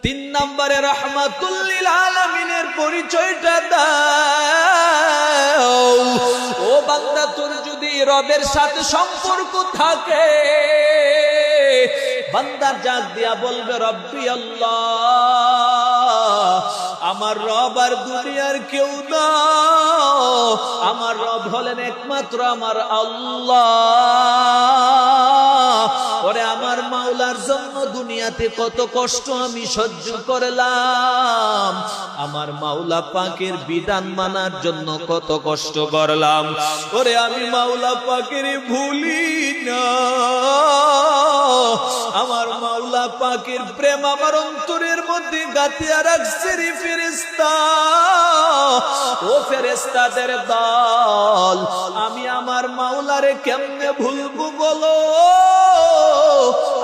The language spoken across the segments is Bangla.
তিন নম্বরে রাহমাতুল লিল আলামিনের পরিচয়টা দাও। ও বান্দা, তোর যদি রবের সাথে সম্পর্ক থাকে, বান্দা ডাক দিয়া বলবে রব্বি আল্লাহ, আমার রব আর দুনিয়ার কেউ না, আমার রব হলেন একমাত্র আমার আল্লাহ। ওরে আমার মাওলার জন্য দুনিয়াতে কত কষ্ট আমি সহ্য করলাম, আমার মাওলা পাকের বিধান মানার জন্য কত কষ্ট করলাম। ওরে আমি মাওলা পাকের ভুলি না, আমার মাওলা পাকের প্রেম আমার অন্তরের মধ্যে গাঁথিয়া রাখছে রে ফেরেশতা। ও ফেরেশতাদের দল, আমি আমার মাওলারে কেমনে ভুলবো বলো?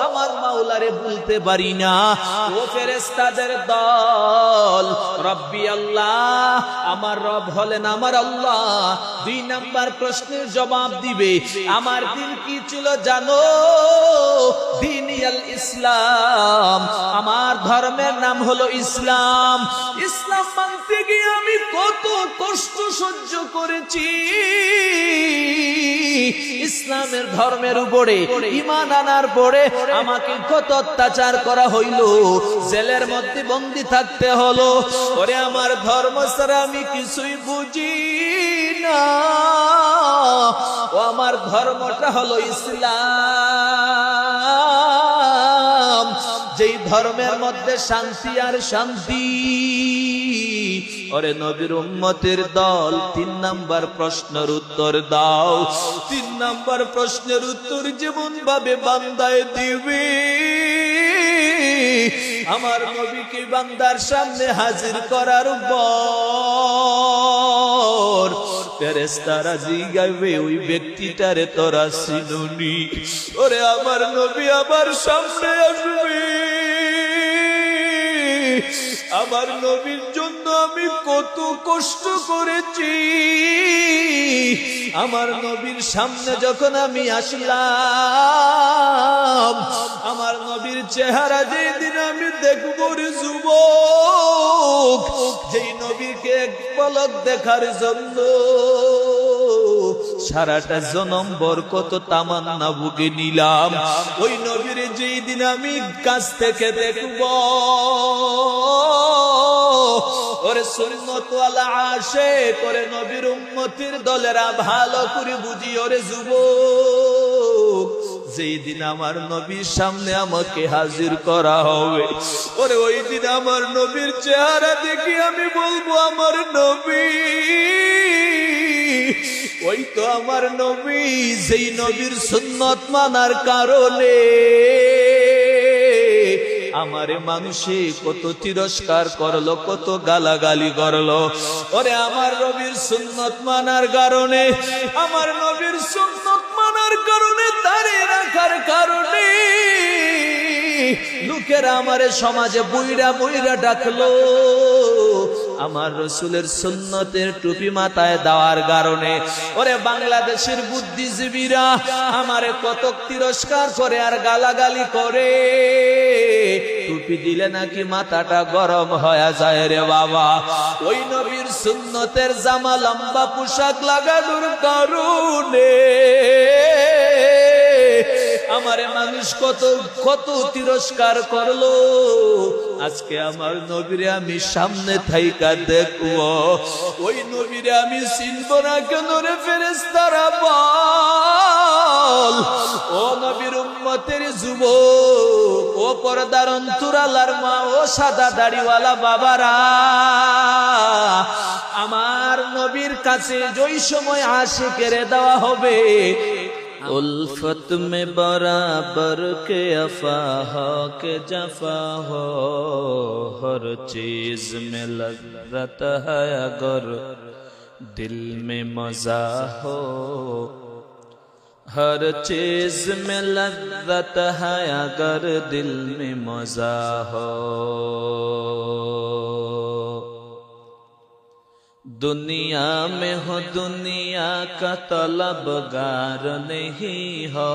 আমার মাওলারে ভুলতে পারি না। ও ফেরেশতাদের দল, রব্বি আল্লাহ, আমার রব হলেন আমার আল্লাহ। দুই নাম্বার প্রশ্নের জবাব দিবে, আমার দিন কি ছিল জানো? দিনিয়াল ইসলাম, আমার ধর্মের নাম হলো ইসলাম। ইসলাম মানতে গিয়ে আমি কত কষ্ট সহ্য করেছি, ইসলামের ধর্মের উপরে ঈমান আনার পরে আমাকে কত অত্যাচার করা হইল, জেলের মধ্যে বন্দী থাকতে হলো। ওরে আমার ধর্ম ছাড়া আমি কিছুই বুঝি না। ও আমার ধর্মটা হলো ইসলাম, যেই ধর্মের মধ্যে শান্তি আর শান্তি। ওরে নবীর উম্মতের দল, তিন নাম্বার প্রশ্নের উত্তর দাও। তিন নাম্বার প্রশ্নের উত্তর যেমন ভাবে বান্দায় দিবে, আমার নবীকে বান্দার সামনে হাজির করার পর ফেরেশতারা জিজ্ঞাসা, ওই ব্যক্তিটারে তোরা চিনুনি? ওরে আমার নবী আমার সামনে আসবে, আমার নবীর জন্য আমি কত কষ্ট করেছি। আমার নবীর সামনে যখন আমি আসলাম, আমার নবীর চেহারা যেদিন আমি দেখবো রে যুবক, যেই নবীকে এক পলক দেখার জন্য সারাটা জনম ভর কত তামান্না বুকে নিলাম, ওই নবীর যেই দিন আমি কাছ থেকে দেখবো, ওরে সুন্নতওয়ালা আশিক, ওরে নবীর উম্মতের দলেরা ভালো করে বুঝি। ওরে যুবক, যেই দিন আমার নবীর সামনে আমাকে হাজির করা হবে, ওরে ওই দিন আমার নবীর চেহারা দেখি আমি বলবো আমার নবী, ওই তো আমার নবী, যেই নবীর সুন্নত মানার কারণে আমারে মানুষে কত তিরস্কার করলো, কত গালাগালি করলো। ওরে আমার নবীর সুন্নত মানার কারণে, আমার নবীর সুন্নত মানার কারণে, দাঁড়িয়ে রাখার কারণে লোকেরা আমারে সমাজে বইরা বইরা ডাকলো। আমার রসুলের সুন্নতের টুপি মাথায় দেওয়ার কারণে ওরে বাংলাদেশের বুদ্ধিজীবীরা আমারে কত তিরস্কার করে আর গালাগালি করে। টুপি দিলে নাকি মাথাটা গরম হয়ে যায় রে বাবা। ওই নবীর সুন্নতের জামা লম্বা পোশাক লাগানোর কারণে আমারে মানুষ কত কত তিরস্কার করলো। আজকে আমার নবীরে আমি সামনে থাইকা দেখবো, ওই নবীরে আমি চিনব না কেন রে ফেরেশতারা বল? ও নবীর উম্মতের যুবক, ও পর্দার অন্তরালার মা, ও সাদা দাড়িওয়ালা বাবারা, আমার নবীর কাছে যেই সময় আশিকের দেওয়া হবে, उल्फत में बराबर के अफा हो के जफा हो, हर चीज में लज्जत है अगर दिल में मजा हो, हर चीज में लज्जत है अगर दिल में मजा हो। दुनिया में हो दुनिया का तलबगार नहीं हो,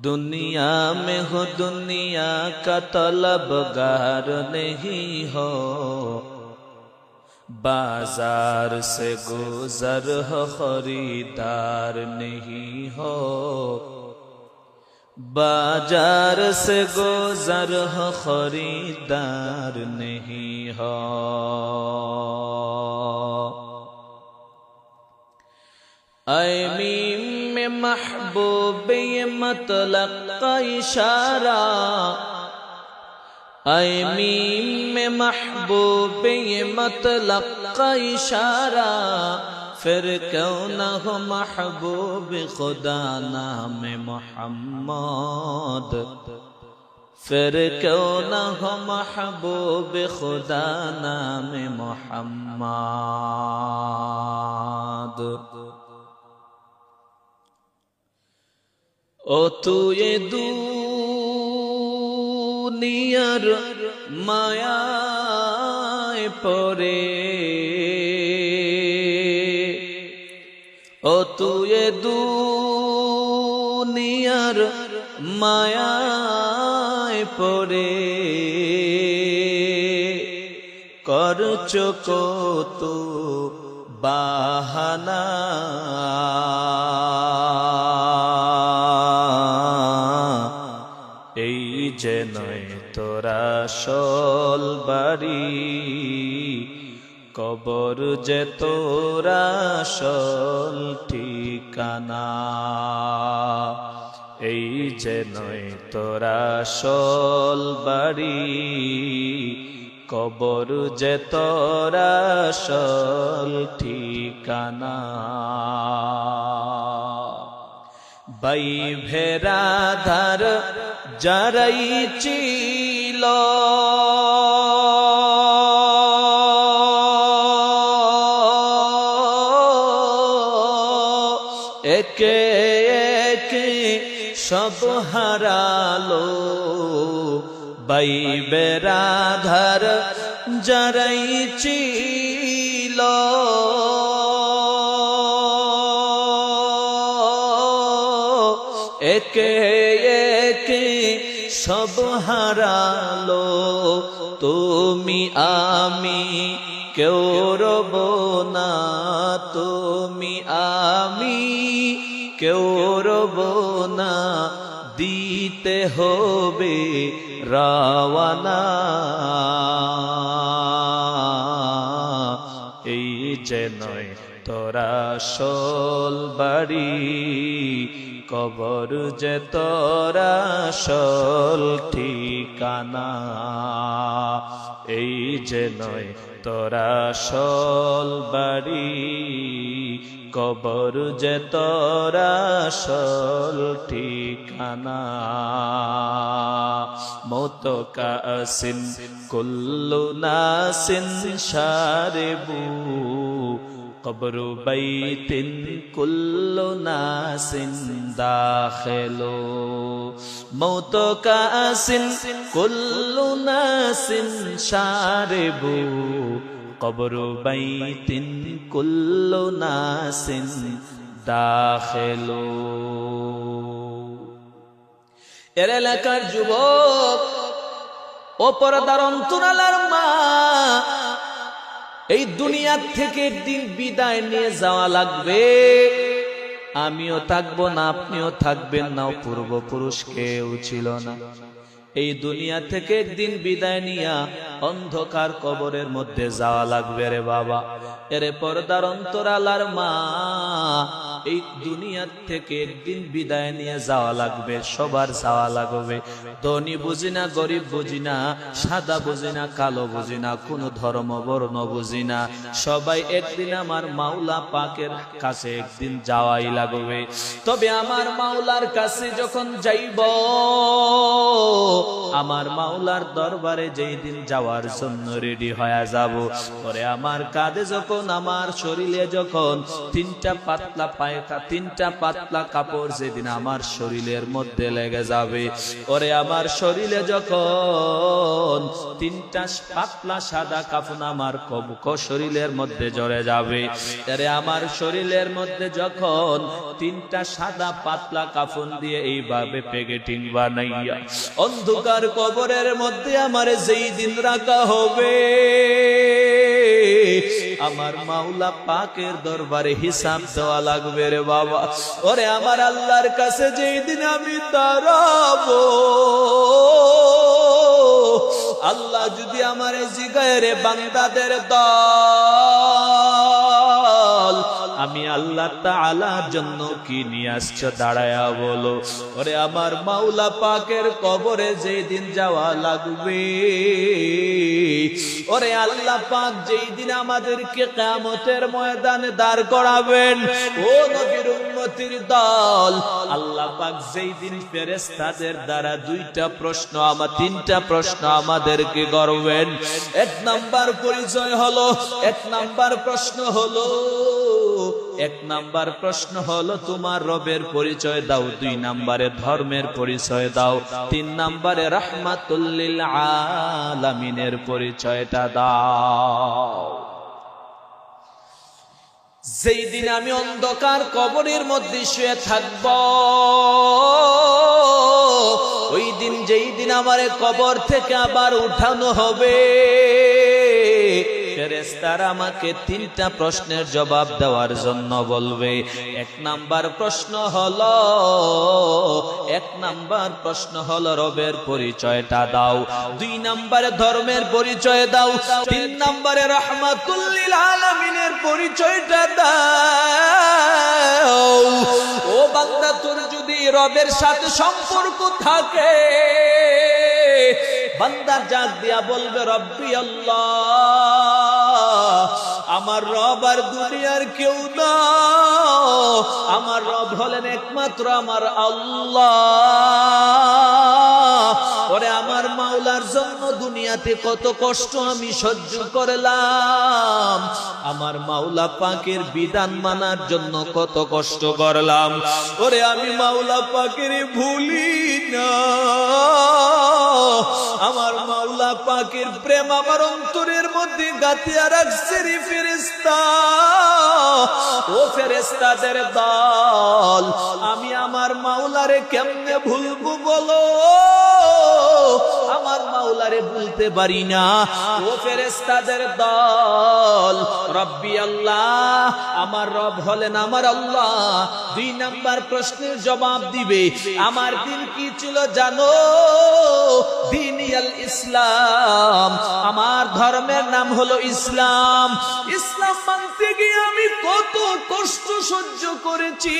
दुनिया में हो दुनिया का तलबगार नहीं हो, बाजार से गुजर हो खरीदार नहीं हो, बाजार से गुजर हो खरीदार नहीं हो। ऐ मीम में महबूब ये मतलब का इशारा, ऐ मीम में महबूब ये मतलब का इशारा, फिर क्यों न हो महबूब खुदा नाम मोहम्मद, फिर क्यों न हो महबूब खुदा नाम मोहम्मद। ओ तू ये दुनियार मायाय परे, ओ तू ये दुनियार मायाয় পড়ে, করছো কত বাহানা, এই যে নয় তোরা আসল বাড়ি, কবর যে তোরা আসল ঠিকানা, এই যে নয় তোরা আসল বাড়ি, কবর যে তোরা আসল ঠিকানা। বাই ভেরাধার যারাই ছিল, একে একে সব হারালো, বাই বেরাধার যারাই ছিল, একে একে সব হারালো, তুমি আমি কেউ রব না, তুমি আমি কেউ রব না, দিতে হবে রাওয়ানা, এই যে নয় তোরা আসল বাড়ি, কবর যে তোরা আসল ঠিকানা, এই যে নয় তোরা আসল বাড়ি, কবর যে তোরা আসল ঠিকানা। মত কাসিন কুল্লু নাসিন শারিবু, কবরু বাইতিন কুল্লু নাসিন দাখিলু, মৌত কাসিন কুল্লু নাসিন শারিবু, কবরু বাইতিন কুল্লু নাসিন দাখিলু। এর এলাকার যুবক ও পর্দার অন্তরালার মা, এই দুনিয়ার থেকে একদিন বিদায় নিয়ে যাওয়া লাগবে, আমিও থাকবো না, আপনিও থাকবেন না, পূর্বপুরুষ কেউ ছিল না। এই দুনিয়া থেকে একদিন বিদায় নিয়া অন্ধকার কবরের মধ্যে যাওয়া লাগবে রে বাবা। এরে পর্দার অন্তরালার মা, এই দুনিয়ার থেকে একদিন বিদায় নিয়ে যাওয়া লাগবে, সবার যাওয়া লাগবে। ধনী বুঝি না, গরিব বুঝি না, সাদা বুঝি না, কালো বুঝি না, কোন ধর্ম বর্ণ বুঝি না, সবাই একদিন আমার মাওলা পাকের কাছে একদিন যাওয়াই লাগবে। তবে আমার মাওলার কাছে যখন যাইব, আমার মাওলার দরবারে যেই দিন যাওয়ার জন্য রেডি হয়ে যাব, পরে আমার কাঁধে যখন, আমার শরীরে যখন তিনটা পাতলা কাপড় যেদিন আমার শরীরের মধ্যে লেগে যাবে, পরে আমার শরীরে যখন তিনটা পাতলা সাদা কাফন আমার শরীরের মধ্যে জড়ে যাবে, আরে আমার শরীরের মধ্যে যখন তিনটা সাদা পাতলা কাফন দিয়ে এইভাবে প্যাকেটিং বানাইয়া অন্ধকার কবরের মধ্যে আমার যেই দিন রাখা হবে, আমার মাওলা পাকের দরবারে হিসাব দেওয়া লাগবে রে বাবা। ওরে আমার আল্লাহর কাছে যেই দিন আমি দাঁড়াবো, আল্লাহ যদি আমার জিগায় রে বান্দাদের দল, আমি আল্লাহ তাআলার জন্য কি নিয়ে আসছো দাঁড়ায়া বলো। ওরে আমার মাওলা পাকের কবরে যেই দিন যাওয়া লাগবে, ওরে আল্লাহ পাক যেই দিন আমাদেরকে কিয়ামতের ময়দানে দাঁড় করাবেন, ও নবীর উম্মতির দল, আল্লাহ পাক যেই দিন ফেরেশতাদের দ্বারা তিনটা প্রশ্ন আমাদেরকে করবেন। এক নাম্বার প্রশ্ন হলো তোমার রবের পরিচয় দাও, 2 নম্বরে ধর্মের পরিচয় দাও, 3 নম্বরে রাহমাতুল লিল আলামিনের পরিচয়টা দাও। যেই দিন আমি অন্ধকার কবরের মধ্যে শুয়ে থাকব, ওই দিন যেই দিন আমারে কবর থেকে আবার উঠানো হবে, ফেরেশতারা আমাকে 3টা প্রশ্নের জবাব দেওয়ার জন্য বলবে। 1 নাম্বার প্রশ্ন হলো রবের পরিচয়টা দাও, 2 নম্বরে ধর্মের পরিচয় দাও, 3 নম্বরে রাহমাতুল লিল আলামিনের পরিচয়টা দাও। ও বান্দা, তোর যদি রবের সাথে সম্পর্ক থাকে, বান্দা জাগ দিয়া বলবে রব্বি আল্লাহ, আমার রব আর দুনিয়ার কেউ না, আমার রব হলেন একমাত্র আমার আল্লাহ। ওরে আমার মাওলার জন্য দুনিয়াতে কত কষ্ট আমি সহ্য করলাম, আমার মাওলা পাকের বিধান মানার জন্য কত কষ্ট করলাম, ওরে আমি মাওলা পাকের ভুলি না। আমার মাওলা পাকের প্রেম আমার অন্তরের মধ্যে গাঁথিয়া রাখছে রে ফেরেশতা। ও ফেরেশতাদের দল, আমি আমার মাওলারে কেমনে ভুলবো বলো, আমার মাওলারে ভুলতে পারি না। ও ফেরেশতাদের দল, রব্বি আল্লাহ, আমার রব হলেন আমার আল্লাহ। 2 নাম্বার প্রশ্নের জবাব দিবে, আমার দিন কি ছিল জানো? দিনিয়াল ইসলাম, আমার ধর্মের নাম হলো ইসলাম। ইসলাম মানতে গিয়ে আমি কত কষ্ট সহ্য করেছি,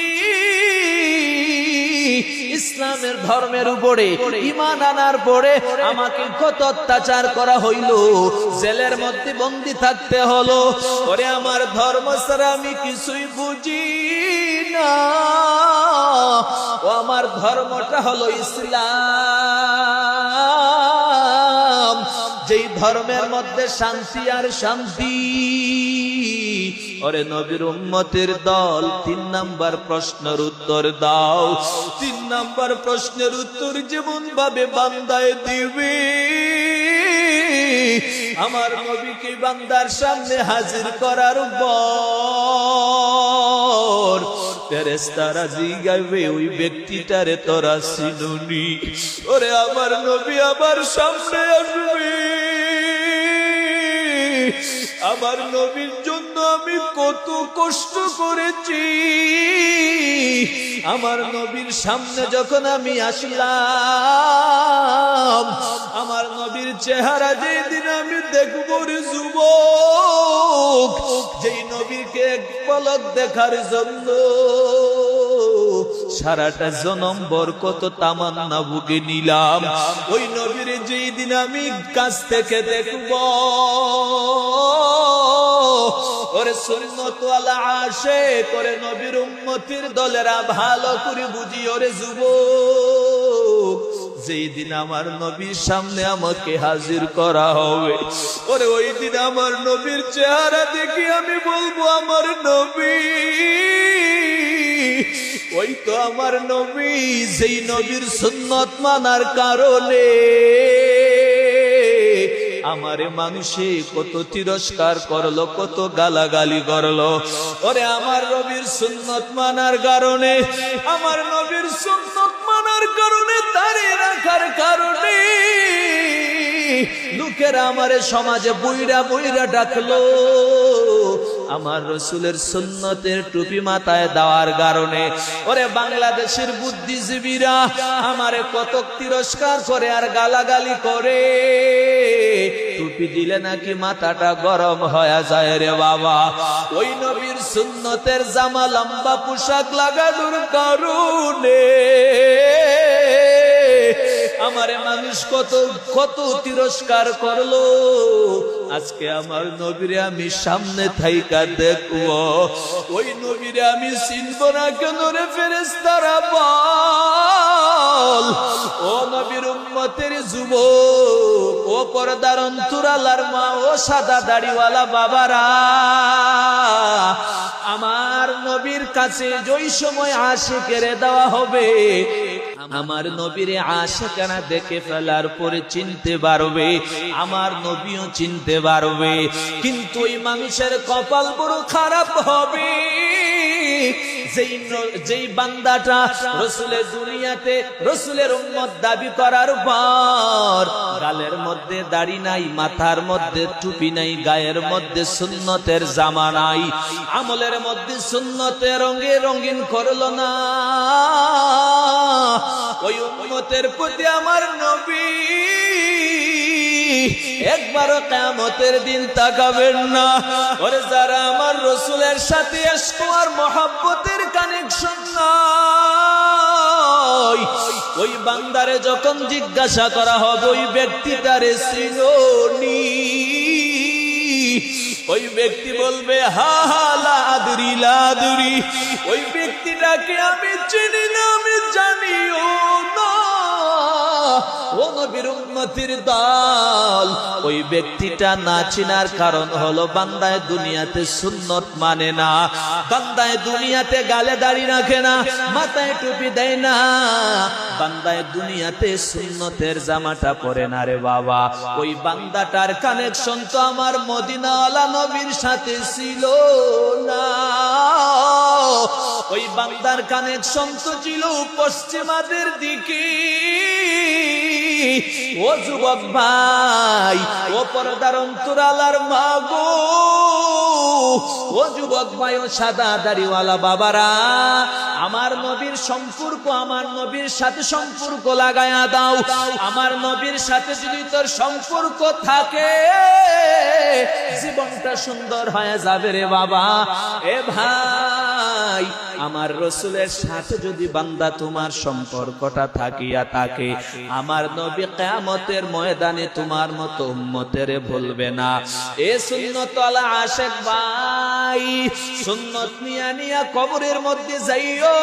ইসলামের ধর্মের উপরে ঈমান আনার পরে আমাকে কত অত্যাচার করা হইল, জেলের মধ্যে বন্দী থাকতে হলো। ওরে আমার ধর্ম ছাড়া আমি কিছুই বুঝি না, ও আমার ধর্মটা হলো ইসলাম, যেই ধর্মের মধ্যে শান্তি আর শান্তি। ওরে নবীর উম্মতের দল, 3 নাম্বার প্রশ্নের উত্তর দাও। 3 নাম্বার প্রশ্নের উত্তর যেমন ভাবে বান্দায় দিবে, আমার নবীকে বান্দার সামনে হাজির করার পর ফেরেশতারা জিগাইবে, ওই ব্যক্তিটারে তোরা চিনুনি? ওরে আমার নবী আমার সামনে আসবে, আমার নবীর জন্য আমি কত কষ্ট করেছি, আমার নবীর সামনে যখন আমি আসলাম, আমার নবীর চেহারা যেদিন আমি দেখব রে যুবক, যেই নবীকে এক পলক দেখার জন্য সারাটা জনম্বর কত তামান্না বুকে নিলাম, ওই নবীর যেই দিন আমি কাছ থেকে দেখব, ওরে সুন্নত ওয়ালা আশিক, ওরে নবীর উম্মতির দলেরা ভালো করে বুঝি, ওরে যুবক, যেই দিন আমার নবীর সামনে আমাকে হাজির করা হবে, ওরে ওই দিন আমার নবীর চেহারা দেখে আমি বলবো আমার নবী, ওই তো আমার নবী, যেই নবীর সুন্নত মানার কারণে আমারে মানুষে কত তিরস্কার করলো, কত গালাগালি করলো। ওরে আমার নবীর সুন্নত মানার কারণে, আমার নবীর সুন্নত মানার কারণে, দাঁড়িয়ে রাখার কারণে লোকেরা আমারে সমাজে বুইড়া বুইড়া ডাকলো। আমার রসুলের সুন্নতের টুপি মাথায় দেওয়ার কারণে ওরে বাংলাদেশের বুদ্ধিজীবীরা আমারে কত তিরস্কার করে আর গালাগালি করে। টুপি দিলে নাকি মাথাটা গরম হয়ে যায় রে বাবা। ওই নবীর সুন্নতের জামা লম্বা পোশাক লাগানোর কারণে আমারে মানুষ কত কত তিরস্কার করলো। আজকে আমার নবীরে আমি সামনে থাইকা দেখবো, ওই নবীরে আমি চিনব না কেন রে ফেরেশতারা বল। ও নবীর উম্মতের যুবক, ও পর্দার অন্তরালার মা, ও সাদা দাড়িওয়ালা বাবারা, আমার নবীর কাছে যেই সময় আশিকের দেওয়া হবে, আমার নবীরে আশিকানা দেখে ফেলার পরে চিনতে পারবে, আমার নবীও চিনতে পারবে। কিন্তু ওই মানুষের কপাল বড় খারাপ হবে যেই বান্দাটা রসুলের দুনিয়াতে রসুলের উম্মত দাবি করার পর গালের মধ্যে দাড়ি নাই, মাথার মধ্যে টুপি নাই, গায়ের মধ্যে সুন্নতের জামা নাই, আমলের মধ্যে সুন্নতে রঙে রঙিন করলো না, ওই উম্মতের প্রতি আমার নবী একবারও কিয়ামতের দিন তাকাবেন না। ওরে যারা আমার রসুলের সাথে ইশক আর মহব্বতের কানেকশন নাই, ওই বান্দারে যখন জিজ্ঞাসা করা হবে ওই ব্যক্তিটারে চিনোনি, ওই ব্যক্তি বলবে হা হা লাদরি লাদরি, ওই ব্যক্তিটাকে আমি চিনি না, আমি জানিও না। ও নবীর উম্মতের দল, ওই ব্যক্তিটা না চিনার কারণ হলো বান্দায় দুনিয়াতে সুন্নত মানে না, বান্দায় দুনিয়াতে গালে দাড়ি রাখে না, মাথায় টুপি দেয় না, বান্দায় দুনিয়াতে সুন্নতের জামাটা পরে না রে বাবা। ওই বান্দাটার কানেকশন তো আমার মদিনাওয়ালা নবীর সাথে ছিল না, ওই বান্দার কানেকশন তো ছিল পশ্চিমাদের দিকে। ও যুবক ভাই, ও পর্দার অন্তরালার মা গো, ও যুবক ভাই, ও সাদা দাড়িওয়ালা বাবারা, আমার নবীর সম্পর্ক, আমার নবীর সাথে সম্পর্ক লাগায়া দাও। আমার নবীর সাথে যদি তোর সম্পর্ক থাকে জীবনটা সুন্দর হয়ে যাবে রে বাবা। এ ভাই, আমার রসুলের সাথে যদি বান্দা তোমার সম্পর্কটা থাকিয়া থাকে, আমার নবী কিয়ামতের ময়দানে তোমার মতো উম্মতের ভুলবে না। এ সুন্নতওয়ালা আশিক ভাই, সুন্নত নিয়া নিয়া কবরের মধ্যে যাইও।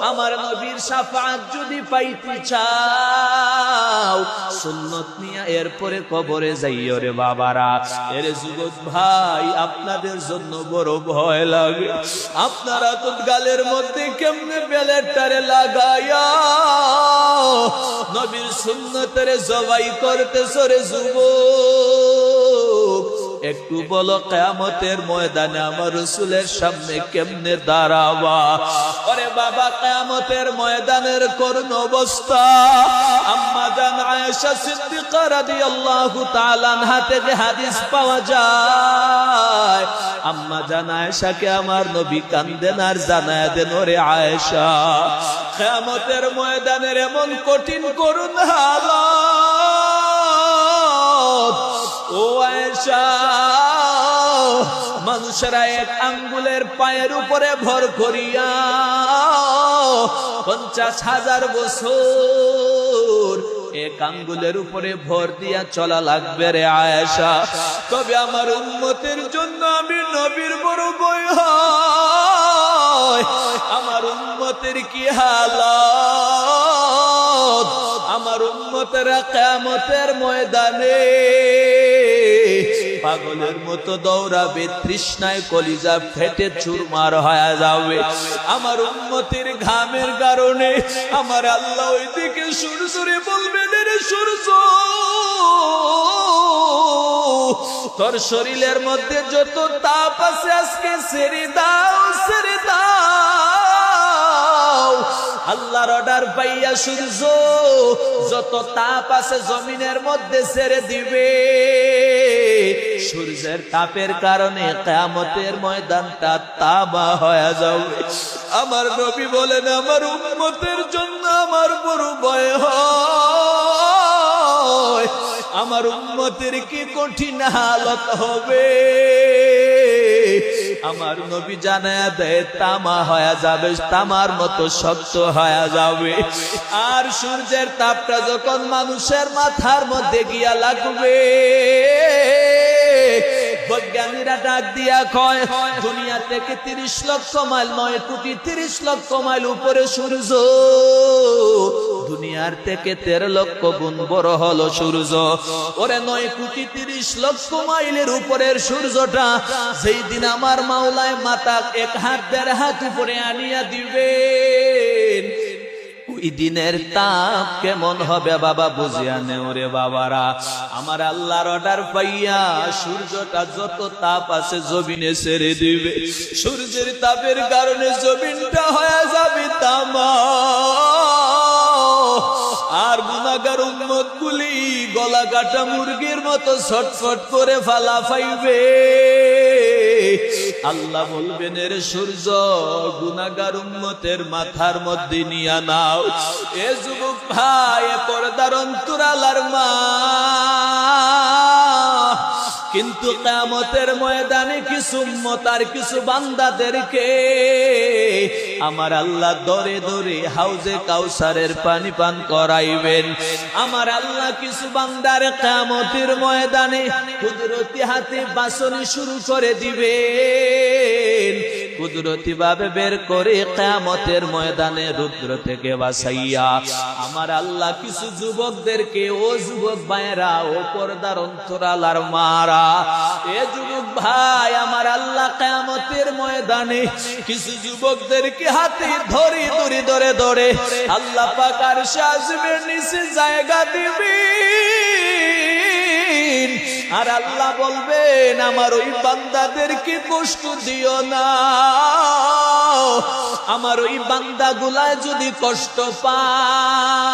আমার নবীর শাফাআত যদি পাইতে চাও, সুন্নত নিয়া এরপরে কবরে যাইও রে বাবারা। এর যুবক ভাই, আপনাদের জন্য বড় ভয় লাগে, আপনারা তো গালের মধ্যে কেমনে বেলেটটারে লাগায়া নবীর সুন্নতের জবাই করতেছো রে যুবক। একটু বলো কিয়ামতের ময়দানে আমার রাসূলের সামনে কেমনে দাঁড়াবা? আরে বাবা, কিয়ামতের ময়দানের করুণ অবস্থা। আম্মা জান আয়েশা সিদ্দিকা রাদিয়াল্লাহু তাআলা আনহা থেকে হাদিস পাওয়া যায়, আম্মা জান আয়েশাকে আমার নবী কান্দেন আর জানায়া দেন, ওরে আয়েশা, কিয়ামতের ময়দানের এমন কঠিন করুণ হালাত, ও আয়েশা, মানুষেরা এক আঙ্গুলের পায়ের উপরে ভর করিয়া 50,000 বছর এক আঙ্গুলের উপরে ভর দিয়া চলা লাগবে রে আয়েশা। তবে আমার উম্মতের জন্য আমি নবীর বড় ভয় হয়, আমার উম্মতের কি হালাত। আমার উম্মতেরা কিয়ামতের ময়দানে পাগলের মতো দৌড়াবে, তৃষ্ণায় কলিজা ফেটে চুরমার হয়ে যাবে। আমার উম্মতের ঘামের কারণে আমার আল্লাহ ওইদিকে সুরসুরে বলবেন, রে সূর্য, তোর শরীরের মধ্যে যত তাপ আছে আজকে ছেড়ে দাও, ছেড়ে দাও। আল্লাহর অর্ডার পাইয়া সূর্য যত তাপ আছে জমিনের মধ্যে ছেড়ে দিবে। সূর্যের তাপের কারণে কিয়ামতের ময়দানটা তামা হয়ে যাবে। আমার নবী বলেন, আমার উম্মতের জন্য আমার বড় ভয় হয়। আমার উম্মতের কি কঠিন হালত হবে। আমার নবী জানায়া দেয় তামা হয়ে যাবে, তামার মতো শক্ত হয়ে যাবে। আর সূর্যের তাপটা যখন মানুষের মাথার মধ্যে গিয়া লাগবে, বৈজ্ঞানিকরা ডাক দিয়া কয়, দুনিয়া থেকে 30 লক্ষ মাইল, 9 কোটি 30 লক্ষ মাইল উপরে সূর্য। দুনিয়ার থেকে 13 লক্ষ গুণ বড় হলো সূর্য। ওরে 9 কোটি 30 লক্ষ মাইলের উপরের সূর্যটা সেই দিন আমার মাওলায় মাথা 1 হাত 1.5 হাত উপরে আনিয়া দিবেন। ওই দিনের তাপ কেমন হবে বাবা বুঝিয়া নেও রে বাবারা। আমার আল্লাহর অর্ডার পাইয়া সূর্যটা যত তাপ আছে জমিনে ছেড়ে দিবে। সূর্যের তাপের কারণে জমিনটা হয়ে যাবে তামা। আর গুনাহগার উম্মতগুলি গলা কাটা মুরগির মতো ছটফট করে ফালা পাইবে। আল্লাহ বলবেন, এর সূর্য গুনাহগার উম্মতের মাথার মধ্যে নিয়া নাও। এ যুবক ভাই, পর্দার অন্তরালার মা, কিন্তু কিয়ামতের ময়দানে কিছু উম্মত আর কিছু বান্দাদেরকে আমার আল্লাহ দরে দরে হাউজে কাউসারের পানি পান করাইবেন। আমার আল্লাহ কিছু বান্দার কিয়ামতের ময়দানে কুদরতি হাতে বাসনি শুরু করে দিবেন। কুদরতি ভাবে বের করে কিয়ামতের ময়দানে রুদ্র থেকে বাঁচাইয়া আমার আল্লাহ কিছু যুবকদেরকে, ও যুবক ভাইরা, ও পর্দার অন্তরালার মারা, এ যুবক ভাই, আমার আল্লাহ কিয়ামতের ময়দানে কিছু যুবকদেরকে হাতে ধরে ধরে ধরে ধরে আল্লাহ পাক আরশে আজিমের নিচে জায়গা দিবেন। আর আল্লাহ বলবেন, আমার ওই বান্দাদেরকে কষ্ট দিও না। আমার ওই বান্দাগুলায় যদি কষ্ট পায়,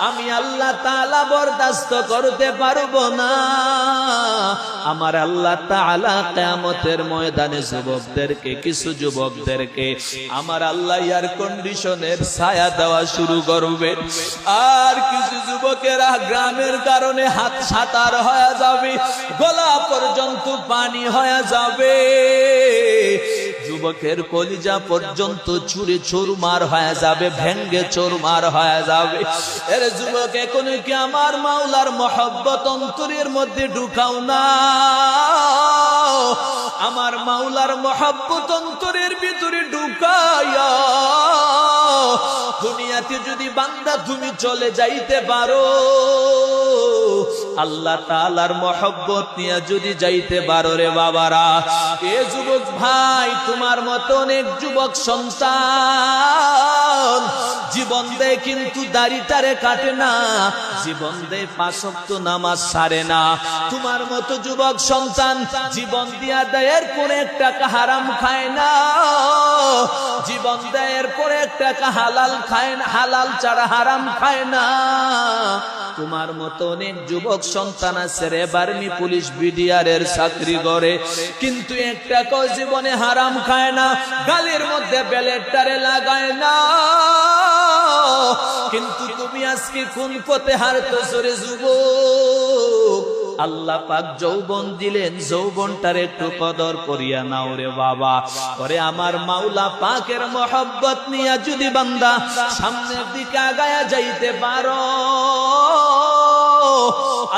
আমি আল্লাহ তাআলা বরদাস্ত করতে পারবো না। আমার আল্লাহ তাআলা কিয়ামতের ময়দানে যুবকদেরকে, কিছু যুবকদেরকে আমার আল্লাহ এয়ার কন্ডিশনের ছায়া দেওয়া শুরু করবে। আর কিছু যুবকেরা গ্রামের কারণে হাত সাঁতার হয়ে যাবে, গলা পর্যন্ত পানি হয়ে যাবে। যুবকের কলিজা পর্যন্ত চুরে চুরমার হয়ে যাবে, ভেঙ্গে চুরমার হয়ে যাবে। এর যুবক, এখন কি আমার মাওলার মহব্বত অন্তরের মধ্যে ঢুকাও না। আমার মাওলার মহব্বত অন্তরের ভিতরে ঢুকাইয়া দুনিয়াতে যদি বান্দা তুমি চলে যাইতে পারো, আল্লাহ তাআলার মহব্বত নিয়ে যদি যাইতে পারো রে বাবারা, এ যুবক ভাই, তোমার মতো অনেক যুবক সন্তান জীবন দেয় কিন্তু দাড়িটারে কাটে না, জীবন দেয় 5 ওয়াক্ত নামাজ ছাড়ে না। তোমার মতো যুবক সন্তান জীবন দিয়া দেয়ের পরে 1 টাকা হারাম খায় না, জীবন দেয়ের পরে 1 টাকা হালাল খায় না, হালাল ছাড়া হারাম খায় না। তোমার মতো অনেক যুবক সন্তান আছে রে, আর্মি, পুলিশ, বিডিআরের চাকরি করে, কিন্তু 1 টাকাও জীবনে হারাম খায় না, গালের মধ্যে ব্যালেটটারে লাগায় না। কিন্তু তুমি আজকে কোন পথে হারতেছো রে যুবক? আল্লাহ পাক যৌবন দিলেন, যৌবনটার একটু কদর করিয়া নাও রে বাবা। করে আমার মাওলা পাকের মহব্বত নিয়ে যদি বান্দা সামনের দিকে আগায়া যাইতে পারো,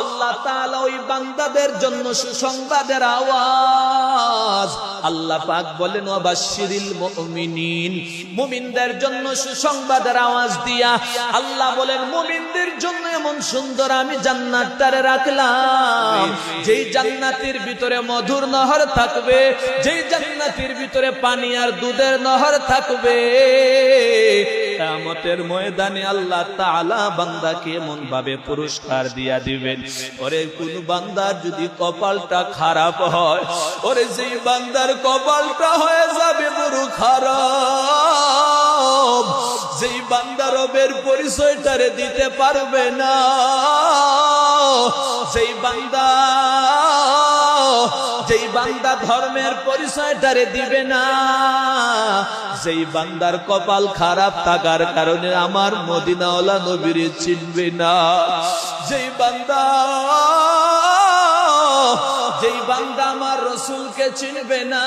আল্লাহ তাআলা ওই বান্দাদের জন্য সুসংবাদের আওয়াজ। আল্লাহ পাক বলেন ওয়াবাশশিরিল মুমিনিন, মুমিনদের জন্য সুসংবাদের আওয়াজ দিয়া আল্লাহ বলেন মুমিনদের জন্য এমন সুন্দর আমি জান্নাতটারে রাখলাম, যেই জান্নাতের ভিতরে মধুর নহর থাকবে, যেই জান্নাতের ভিতরে পানি আর দুধের নহর থাকবে। কিয়ামতের ময়দানে আল্লাহ তাআলা বান্দাকে এমন ভাবে পুরস্কার দিয়া দিবেন, ওরে কোন বান্দার যদি কপালটা খারাপ হয়, ওরে যেই বান্দার কপালটা হয়ে যাবে বড় খারাপ, যেই বান্দা রবের পরিচয়টারে দিতে পারবে না, যেই বান্দা ধর্মের পরিচয়টারে দিবে না, যেই বান্দার কপাল খারাপ থাকার কারণে আমার মদিনাওয়ালা নবীর চিনবে না, যেই বান্দা আমার রসুলকে চিনবে না,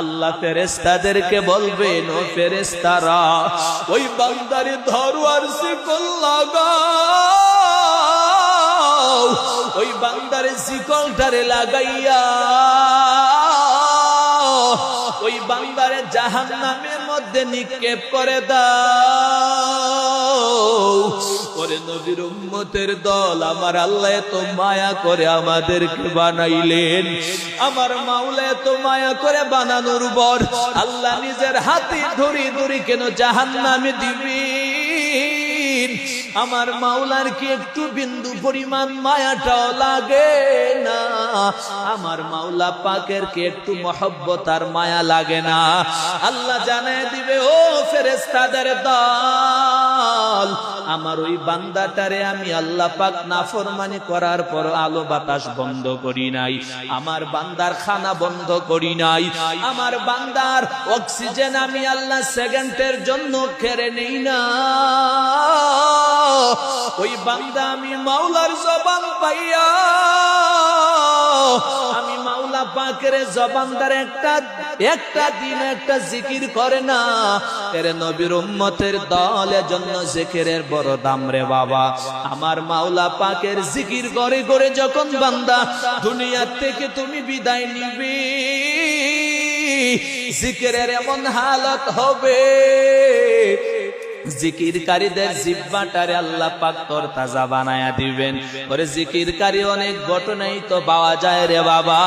আল্লাহ ফেরেশতাদেরকে বলবেন ও ফেরেশতারা ওই বান্দারে ধরো আর শিকল লাগাও, ওই বান্দারে শিকলটারে লাগাইয়া ওই বান্দারে জাহান্নামের মধ্যে নিক্ষেপ করে দাও। ওরে নবীর উম্মতের দল, আমার আল্লাহ এত মায়া করে আমাদেরকে বানাইলেন, আমার মাওলা এত মায়া করে বানানোর পর আল্লাহ নিজের হাতে ধরি ধরি কেন জাহান্নামে দিবেন? আমার মাওলার কি একটু বিন্দু পরিমাণ মায়াটাও লাগে না? আমার মাওলা পাকের কি একটু মহব্বত আর মায়া লাগে না? আল্লাহ জানায় দিবে ও ফেরেশতাদের দল, আমার ওই বান্দাটারে আমি আল্লাহ পাক নাফরমানি করার পর আলো বাতাস বন্ধ করি নাই, আমার বান্দার খানা বন্ধ করি নাই, আমার বান্দার অক্সিজেন আমি আল্লাহ সেকেন্ডের জন্য কেড়ে নেই না। ওই বান্দা আমি মাওলার জবান পাইয়া, আমি মাওলা পাকের জবানদার একটা দিন একটা জিকির করে না। এর নবীর উম্মতের দলের জন্য জিকিরের বড় দাম রে বাবা। আমার মাওলা পাকের জিকির করে করে যখন বান্দা দুনিয়া থেকে তুমি বিদায় নিবে, জিকিরের এমন হালত হবে, জিকিরকারীদের জিহ্বাটারে আল্লাহ পাক তরতাজা বানায়া দিবেন। ওরে জিকিরকারী অনেক ঘটনাই তো পাওয়া যায় রে বাবা।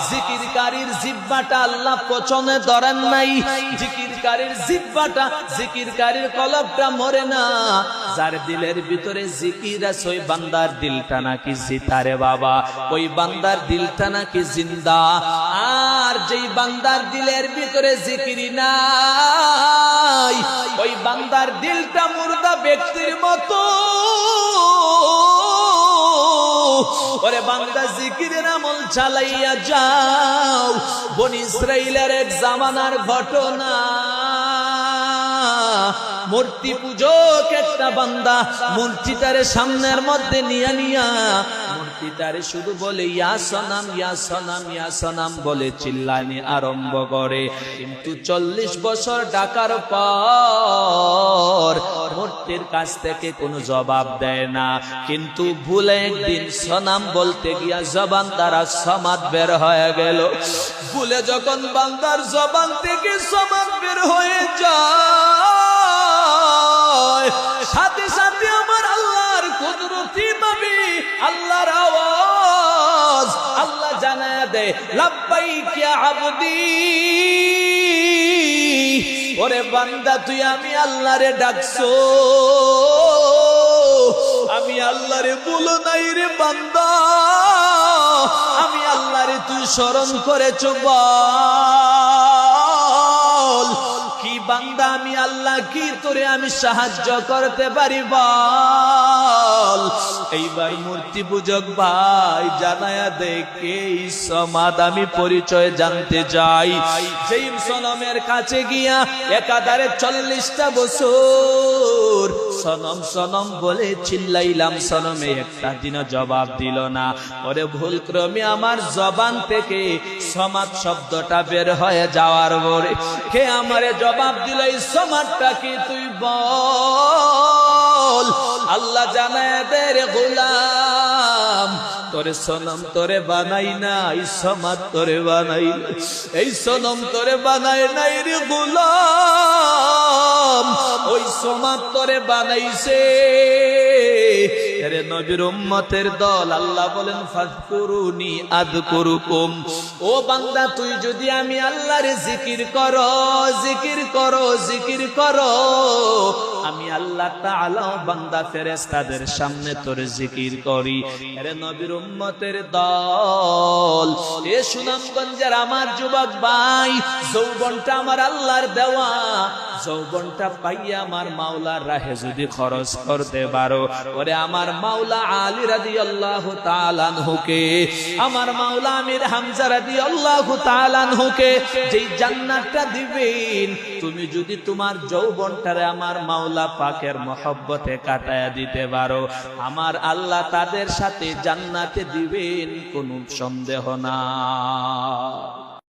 জিকিরকারীর জিহ্বাটা আল্লাহ পছন্দে ধরেন নাই, জিকিরকারীর জিহ্বাটা, জিকিরকারীর কলবটা মরে না। যার দিলের ভিতরে জিকির আছে ওই বান্দার দিলটা নাকি জিতা রে বাবা, ওই বান্দার দিলটা নাকি জিন্দা। আর যেই বান্দার দিলের ভিতরে জিকির নাই, ওই বান্দার দিলটা মুর্দা ব্যক্তির মতো। ওরে বান্দা জিকিরের আমল চালাইয়া যাও। বনি ইসরাইলের এক জামানার ঘটনা, মূর্তি পূজক একটা বান্দা মূর্তিটারে সামনের মধ্যে নিয়া মূর্তিটারে শুধু বলে ইয়া সনাম ইয়া সনাম ইয়া সনাম বলে চিল্লানি আরম্ভ করে। কিন্তু 40 বছর ডাকার পর মূর্তির কাছ থেকে কোনো জবাব দেয় না। কিন্তু ভুলে একদিন সনাম বলতে গিয়া জবান দ্বারা সমাদ বের হয়ে গেল। ভুলে যখন বান্দার জবান থেকে সমাদ বের হয়ে যায়, সাথে সাথে আমার আল্লাহর কুদরতি পাবি, আল্লাহর আওয়াজ আল্লাহ জানায়া দেয় লাব্বাইক ইয়া আবদি। ওরে বান্দা তুই আমি আল্লাহরে ডাকছো, আমি আল্লাহরে বলো নাই রে বান্দা, আমি আল্লাহরে তুই স্মরণ করেছো বল। কি বান্দা আমি আল্লাহ কি তোরে আমি সাহায্য করতে পারি বল। এইবার মূর্তি পূজক ভাই জানায়া দেখে সমাদ আমি পরিচয় জানতে যাই। যেই সনমের কাছে গিয়া একাধারে 40টা বছর সনম সনম বলে চিল্লাইলাম, সনমে একটা দিনও জবাব দিল না। ওরে ভুল ক্রমে আমার জবান থেকে সমাদ শব্দটা বের হয়ে যাওয়ার পরে কে আমারে জবাব দিল এই সমাদটা কি তুই বল। আল্লাহ জানায় দে রে গোলাম, তোরে সনম তোরে বানাই নাই, সমাদ তোরে বানাই, এই সনম তোরে বানাই নাই রে গোলাম, ওই সমাদ তোরে বানাইছে নবীর উম্মতের দল। আল্লাহ বলেন ফাযকুরুনি আযকুরুকুম, ও বান্দা তুই যদি আমি আল্লাহর জিকির করো, জিকির করো, জিকির করো, আমি আল্লাহ তাআলা বান্দা ফেরেশতাদের সামনে তোর জিকির করি। আরে নবীর উম্মতের দল, এ সুনামগঞ্জের আমার যুবক ভাই, যৌবনটা আমার আল্লাহর দেওয়া, যৌবনটা পাইয়া আমার মাওলার রাহে যদি খরচ করতে পারো, ওরে আমার মাওলা আলী রাদিয়াল্লাহু তাআলা আনহুকে, আমার মাওলা আমির হামজা রাদিয়াল্লাহু তাআলা আনহুকে যেই জান্নাতটা দিবেন, তুমি যদি তোমার যৌবনটারে আমার মাওলা পাকের মহব্বতে কাটায়া দিতে পারো, আমার আল্লাহ তাদের সাথে জান্নাতে দিবেন, কোনো সন্দেহ না।